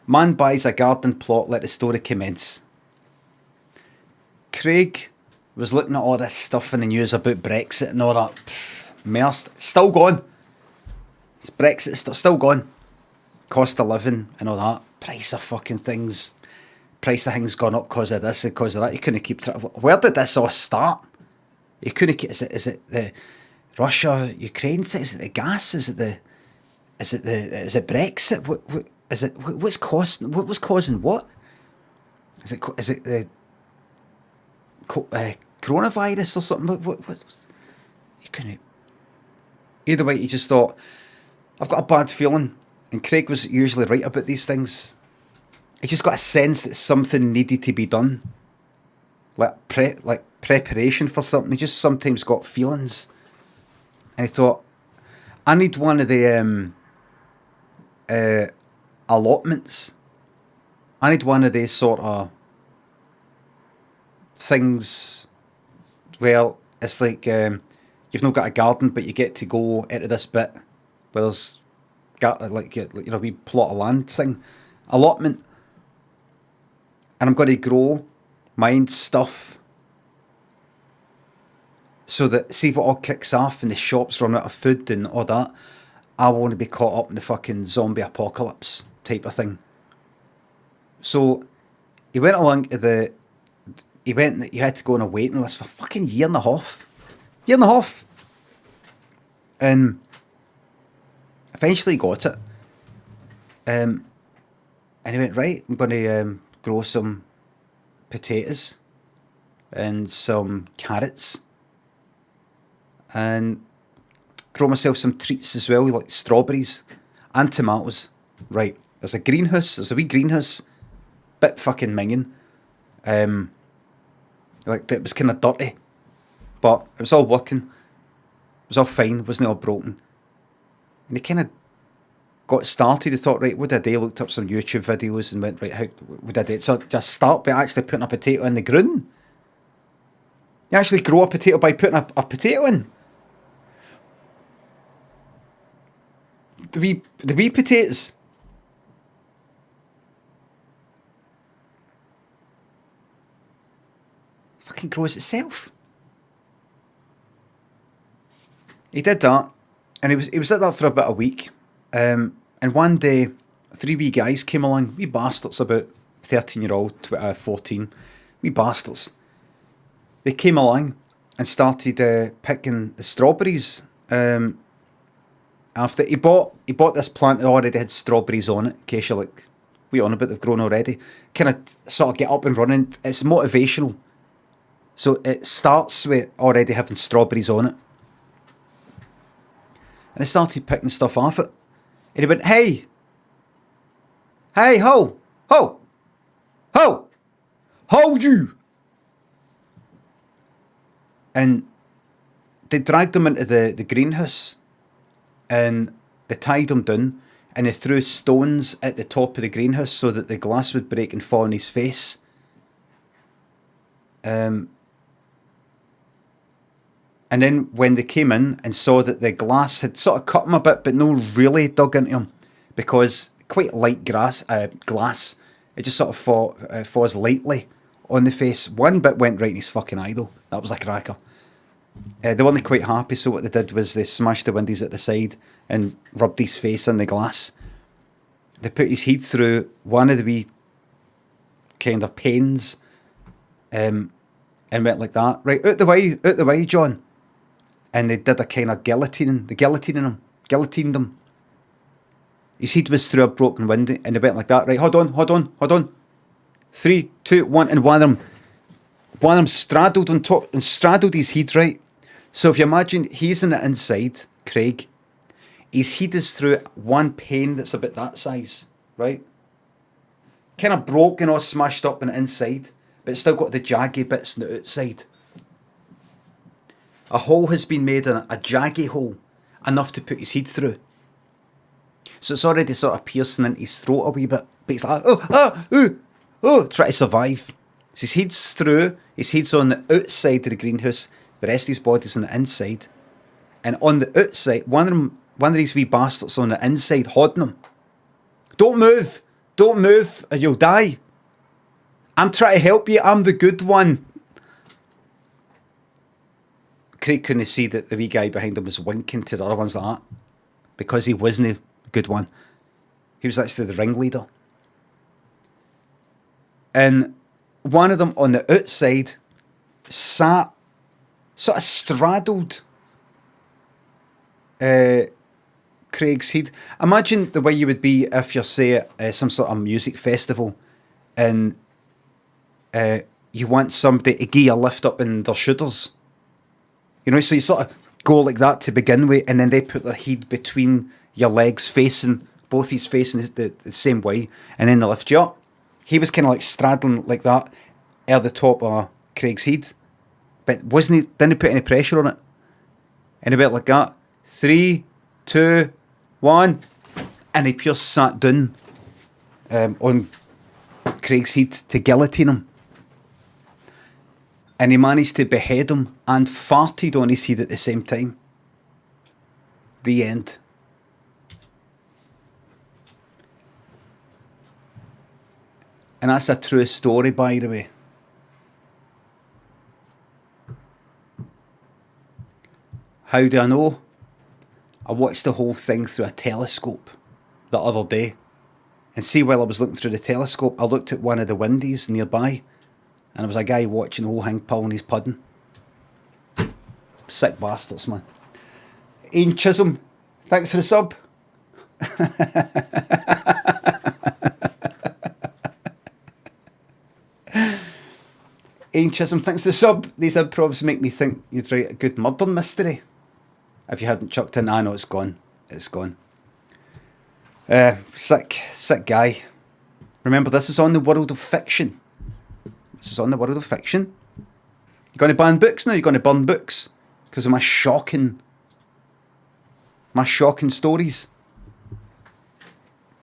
Man buys a garden plot, let the story commence. Craig was looking at all this stuff in the news about Brexit and all that. Merced. Still gone. It's Brexit stuff, still gone. Cost of living and all that. Price of fucking things. Price of things gone up because of this and because of that. You couldn't keep track. Where did this all start? You couldn't keep. Is it the Russia Ukraine thing? Is it the gas? Is it Brexit? What is it? What's causing? What was causing what? Is it the coronavirus or something? What you couldn't. Either way, he just thought, I've got a bad feeling. And Craig was usually right about these things. He just got a sense that something needed to be done. Like preparation for something. He just sometimes got feelings. And he thought, I need one of the allotments. I need one of these sort of things where it's like you've not got a garden, but you get to go into this bit where there's like a wee plot of land thing, allotment, and I'm going to grow my own stuff so that, see if it all kicks off and the shops run out of food and all that, I want to be caught up in the fucking zombie apocalypse type of thing. So he went along to he had to go on a waiting list for a fucking year and a half. And eventually got it. And he went, right, I'm going to grow some potatoes and some carrots and grow myself some treats as well, like strawberries and tomatoes. Right, there's a greenhouse, there's a wee greenhouse, bit fucking minging. Like, it was kind of dirty, but it was all working. It was all fine, wasn't all broken. And he kind of got started. He thought, right, what did I do? Looked up some YouTube videos and went, right, how would I do it? So just start by actually putting a potato in the ground. You actually grow a potato by putting a potato in. The wee potatoes. Fucking grows itself. He did that, and he was at that for about a week. And one day, 3 wee guys came along, wee bastards, about 13-year-old, 14, wee bastards. They came along and started picking the strawberries. After he bought this plant that already had strawberries on it, in case you're like, we on about, they've grown already. Kind of sort of get up and running. It's motivational. So it starts with already having strawberries on it. And I started picking stuff off it. And he went, hey, ho, you. And they dragged him into the greenhouse and they tied him down and they threw stones at the top of the greenhouse so that the glass would break and fall on his face. And then when they came in and saw that the glass had sort of cut him a bit, but no really dug into him, because quite light glass, it just sort of falls lightly on the face. One bit went right in his fucking eye though. That was a cracker. They weren't quite happy, so what they did was they smashed the windows at the side and rubbed his face in the glass. They put his head through one of the wee kind of panes and went like that. Right, out the way, John. And they did a kind of guillotined him. His head was through a broken window and they went like that. Right, hold on. 3, 2, 1, and one of them straddled on top and straddled his head, right? So if you imagine he's on the inside, Craig, his head is through one pane that's about that size, right? Kind of broken or smashed up on the inside, but it's still got the jaggy bits on the outside. A hole has been made in it, a jaggy hole, enough to put his head through. So it's already sort of piercing into his throat a wee bit, but he's like, trying to survive. So his head's through, his head's on the outside of the greenhouse, the rest of his body's on the inside. And on the outside, one of these wee bastards on the inside holding him. Don't move! Don't move or you'll die. I'm trying to help you. I'm the good one. Craig couldn't see that the wee guy behind him was winking to the other ones like that because he wasn't the good one. He was actually the ringleader. And one of them on the outside sat, sort of straddled Craig's head. Imagine the way you would be if you're, say, at some sort of music festival and you want somebody to give you a lift up in their shoulders. You know, so you sort of go like that to begin with, and then they put their head between your legs, facing, both he's facing the same way, and then they lift you up. He was kind of like straddling like that at the top of Craig's head, but didn't put any pressure on it. And a bit like that. 3, 2, 1, and he pure sat down on Craig's head to guillotine him. And he managed to behead him and farted on his head at the same time. The end. And that's a true story, by the way. How do I know? I watched the whole thing through a telescope the other day. And see, while I was looking through the telescope, I looked at one of the windies nearby. And there was a guy watching the whole thing pulling his pudding. Sick bastards, man. Ian Chisholm, thanks for the sub. Ian Chisholm, thanks for the sub. These improvs make me think you'd write a good murder mystery. If you hadn't chucked in, I know it's gone. It's gone. Sick guy. Remember, this is on the world of fiction. This is on the world of fiction. You're going to ban books now? You're going to burn books? Because of my shocking stories.